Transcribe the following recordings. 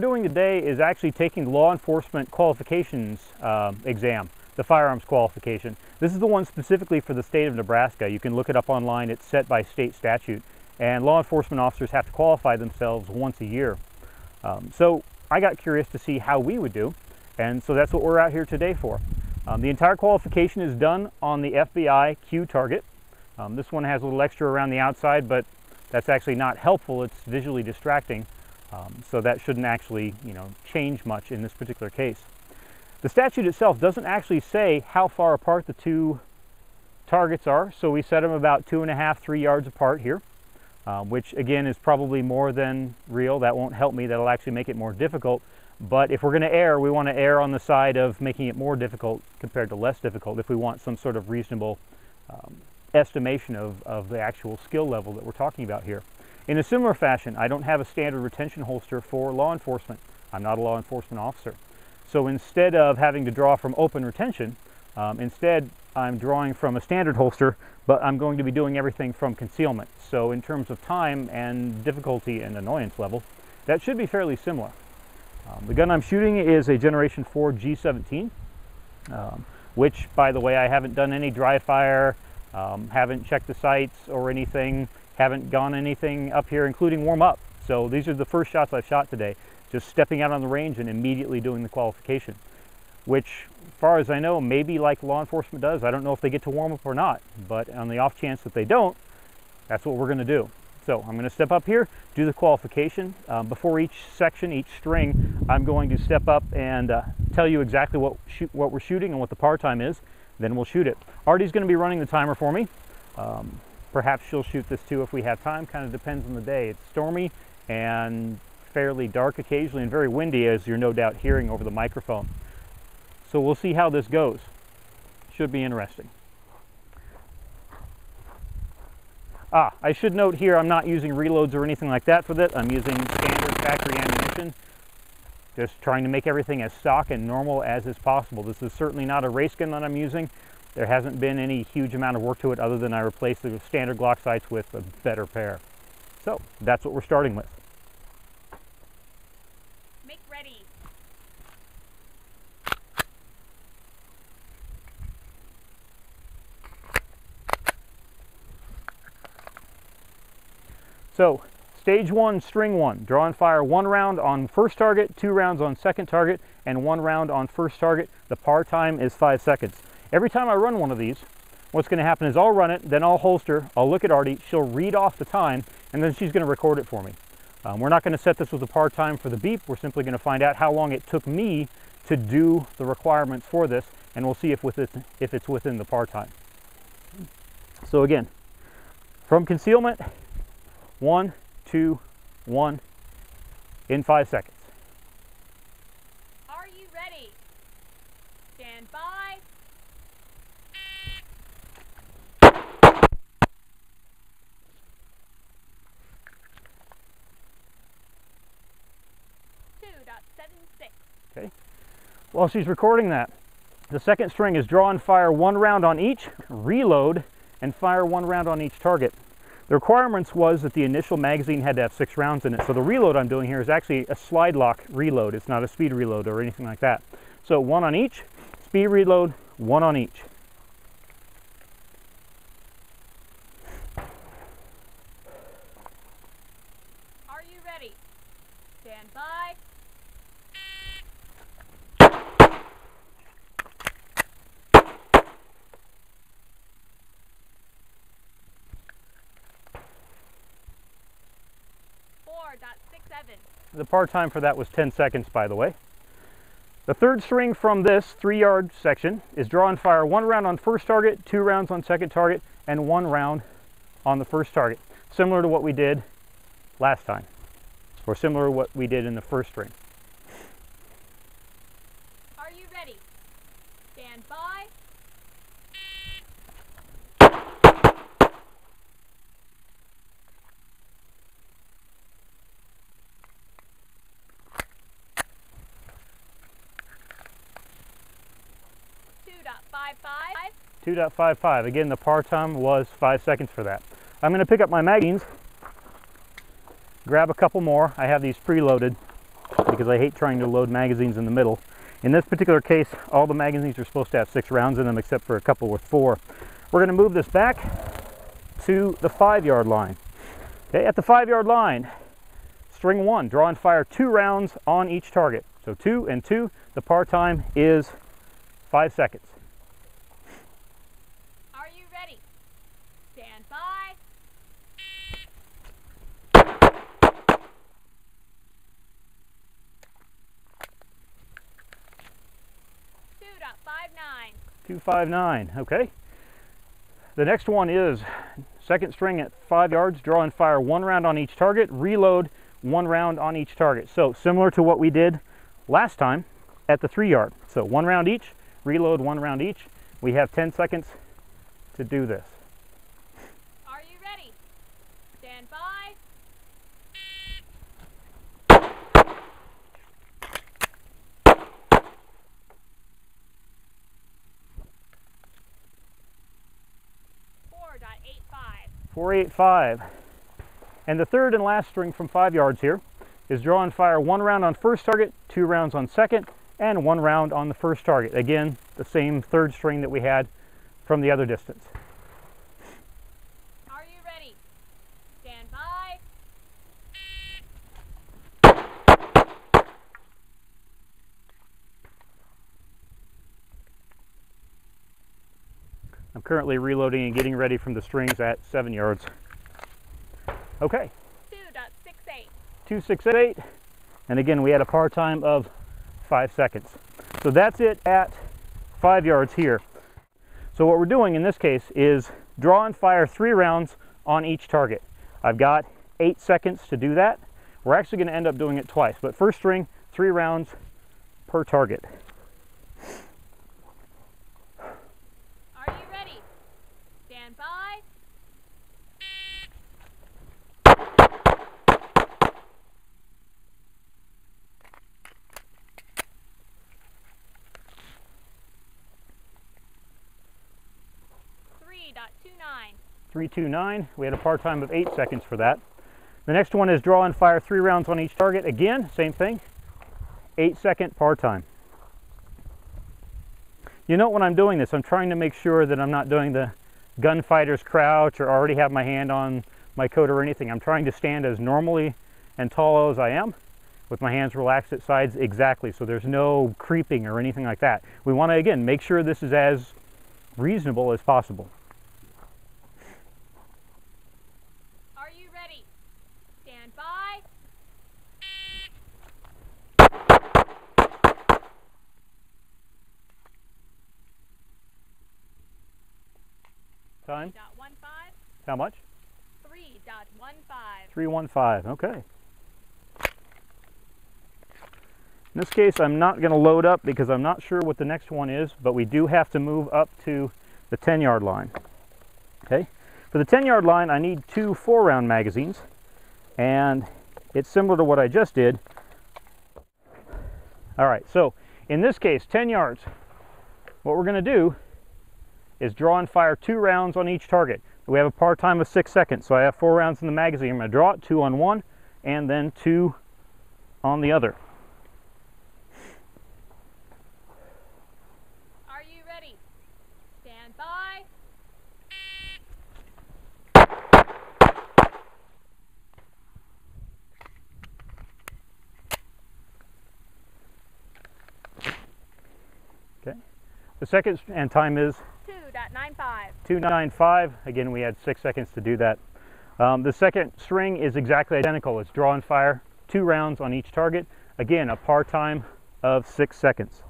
doing today is actually taking the law enforcement qualifications exam, the firearms qualification. This is the one specifically for the state of Nebraska. You can look it up online. It's set by state statute, and law enforcement officers have to qualify themselves once a year. So I got curious to see how we would do, and so that's what we're out here today for. The entire qualification is done on the FBI Q target. This one has a little extra around the outside, but that's actually not helpful. It's visually distracting, so that shouldn't actually, change much in this particular case. The statute itself doesn't actually say how far apart the two targets are, so we set them about 2.5 to 3 yards apart here, which again is probably more than real. That won't help me. That'll actually make it more difficult. But if we're going to err, we want to err on the side of making it more difficult compared to less difficult if we want some sort of reasonable estimation of the actual skill level that we're talking about here. In a similar fashion, I don't have a standard retention holster for law enforcement. I'm not a law enforcement officer. So instead of having to draw from open retention, instead I'm drawing from a standard holster, but I'm going to be doing everything from concealment. So in terms of time and difficulty and annoyance level, that should be fairly similar. The gun I'm shooting is a Generation 4 G17, which, by the way, I haven't done any dry fire, haven't checked the sights or anything, haven't gone anything up here, including warm up. So these are the first shots I've shot today, just stepping out on the range and immediately doing the qualification, which, as far as I know, maybe like law enforcement does. I don't know if they get to warm up or not, but on the off chance that they don't, that's what we're going to do. So I'm going to step up here, do the qualification. Before each section, each string, I'm going to step up and tell you exactly what we're shooting and what the par time is. Then we'll shoot it. Artie's going to be running the timer for me. Perhaps she'll shoot this too if we have time. Kind of depends on the day. It's stormy and fairly dark occasionally and very windy, as you're no doubt hearing over the microphone. So we'll see how this goes. Should be interesting. I should note here, I'm not using reloads or anything like that for this. I'm using standard factory ammunition. Just trying to make everything as stock and normal as is possible. This is certainly not a race gun that I'm using. There hasn't been any huge amount of work to it other than I replaced the standard Glock sights with a better pair. So that's what we're starting with. Make ready. So, stage 1, string 1. Draw and fire 1 round on first target, 2 rounds on second target, and 1 round on first target. The par time is 5 seconds. Every time I run one of these, what's going to happen is I'll run it, then I'll holster, I'll look at Artie, she'll read off the time, and then she's going to record it for me. We're not going to set this with a par time for the beep. We're simply going to find out how long it took me to do the requirements for this, and we'll see if it's within the par time. So again, from concealment, 1, 2, 1, in 5 seconds. Are you ready? Stand by. Okay. While she's recording that, the second string is draw and fire 1 round on each, reload, and fire 1 round on each target. The requirements was that the initial magazine had to have 6 rounds in it, so the reload I'm doing here is actually a slide lock reload. It's not a speed reload or anything like that. So 1 on each, speed reload, 1 on each. Are you ready? Stand by. The par time for that was 10 seconds, by the way. The third string from this 3-yard section is draw and fire 1 round on first target, 2 rounds on second target, and 1 round on the first target. Similar to what we did last time, or similar to what we did in the first string. Are you ready? Stand by. .55. Again, the par time was 5 seconds for that. I'm going to pick up my magazines, grab a couple more. I have these preloaded. because I hate trying to load magazines in the middle. In this particular case, all the magazines are supposed to have 6 rounds in them except for a couple with 4. We're going to move this back to the 5-yard line. Okay, at the 5-yard line, string 1, draw and fire 2 rounds on each target. So 2 and 2, the par time is 5 seconds. Are you ready? Stand by. 2.59, okay. The next one is second string at 5 yards, draw and fire 1 round on each target, reload 1 round on each target. So similar to what we did last time at the 3 yard. So 1 round each, reload 1 round each. We have 10 seconds to do this. Are you ready? Stand by. 4.85. And the third and last string from 5 yards here is draw and fire 1 round on first target, 2 rounds on second, and 1 round on the first target. Again, the same third string that we had from the other distance. Are you ready? Stand by. 'm currently reloading and getting ready from the strings at 7 yards. Okay. 2.68. 2.68, and again we had a par time of 5 seconds. So that's it at 5 yards here. So what we're doing in this case is draw and fire 3 rounds on each target. I've got 8 seconds to do that. We're actually going to end up doing it twice, but first string, 3 rounds per target. Are you ready? Stand by. 3.29. We had a par time of 8 seconds for that. The next one is draw and fire 3 rounds on each target. Again, same thing, 8-second par time. You know, when I'm doing this, I'm trying to make sure that I'm not doing the gunfighter's crouch or already have my hand on my coat or anything. I'm trying to stand as normally and tall as I am with my hands relaxed at sides exactly, so there's no creeping or anything like that. We want to, again, make sure this is as reasonable as possible. Are you ready? Stand by. 3.15. How much? 3.15. 3.15, okay. In this case, I'm not going to load up because I'm not sure what the next one is, but we do have to move up to the 10-yard line. Okay, for the 10-yard line, I need 2 4-round magazines, and it's similar to what I just did. All right, so in this case, 10 yards, what we're going to do is draw and fire 2 rounds on each target. We have a par time of 6 seconds, so I have 4 rounds in the magazine. I'm going to draw it, 2 on one, and then 2 on the other. Are you ready? Stand by. 'Okay. The second and time is 2.95. 2.95. Again, we had 6 seconds to do that. The second string is exactly identical. It's draw and fire 2 rounds on each target. Again, a par time of 6 seconds.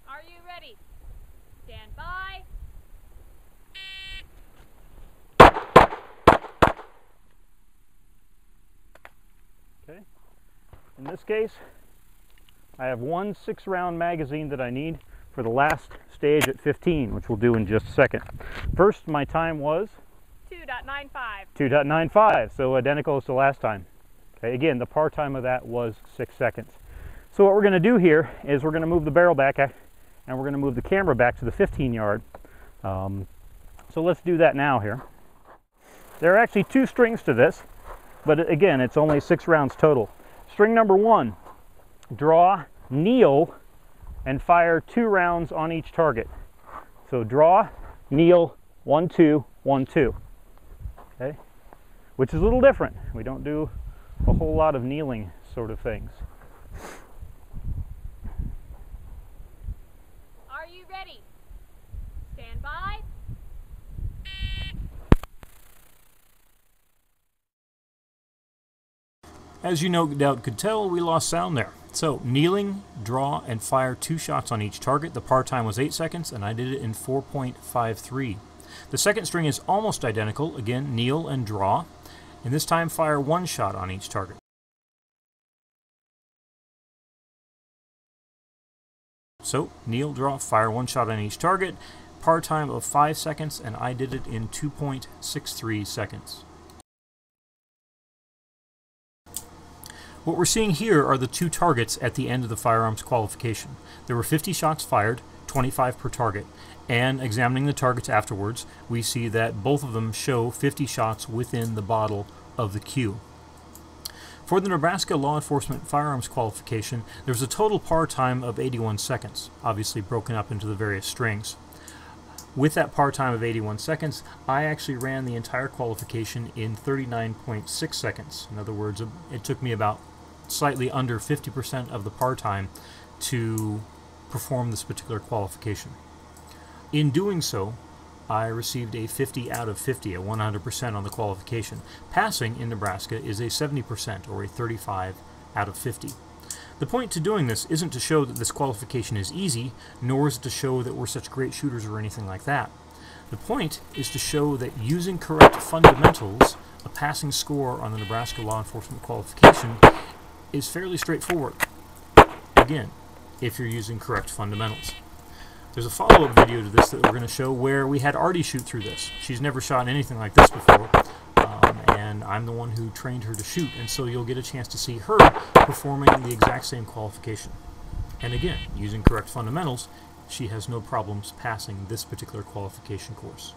Are you ready? Stand by. 'Okay. In this case, I have 1 6-round magazine that I need for the last stage at 15, which we'll do in just a second. First, my time was 2.95. 2.95, so identical as the last time. Okay, again, the par time of that was 6 seconds. So what we're going to do here is we're going to move the barrel back and we're going to move the camera back to the 15-yard. So let's do that now here. There are actually 2 strings to this, but again, it's only 6 rounds total. string number 1, draw, kneel, and fire 2 rounds on each target. So draw, kneel, 1, 2, 1, 2. Okay? Which is a little different. We don't do a whole lot of kneeling sort of things. Are you ready? Stand by. As you no doubt could tell, we lost sound there. So, kneeling, draw, and fire 2 shots on each target. The par time was 8 seconds, and I did it in 4.53. The second string is almost identical. Again, kneel and draw. And this time, fire 1 shot on each target. So, kneel, draw, fire 1 shot on each target. Par time of 5 seconds, and I did it in 2.63 seconds. What we're seeing here are the 2 targets at the end of the firearms qualification. There were 50 shots fired, 25 per target, and examining the targets afterwards, we see that both of them show 50 shots within the bottle of the cue. For the Nebraska Law Enforcement Firearms Qualification, there's a total par time of 81 seconds, obviously broken up into the various strings. With that par time of 81 seconds, I actually ran the entire qualification in 39.6 seconds. In other words, it took me about slightly under 50% of the par time to perform this particular qualification. In doing so, I received a 50 out of 50, a 100% on the qualification. Passing in Nebraska is a 70% or a 35 out of 50. The point to doing this isn't to show that this qualification is easy, nor is it to show that we're such great shooters or anything like that. The point is to show that using correct fundamentals, a passing score on the Nebraska Law Enforcement Qualification is fairly straightforward. Again, if you're using correct fundamentals. There's a follow-up video to this that we're going to show where we had Artie shoot through this. She's never shot anything like this before, and I'm the one who trained her to shoot, and so you'll get a chance to see her performing the exact same qualification. And again, using correct fundamentals, she has no problems passing this particular qualification course.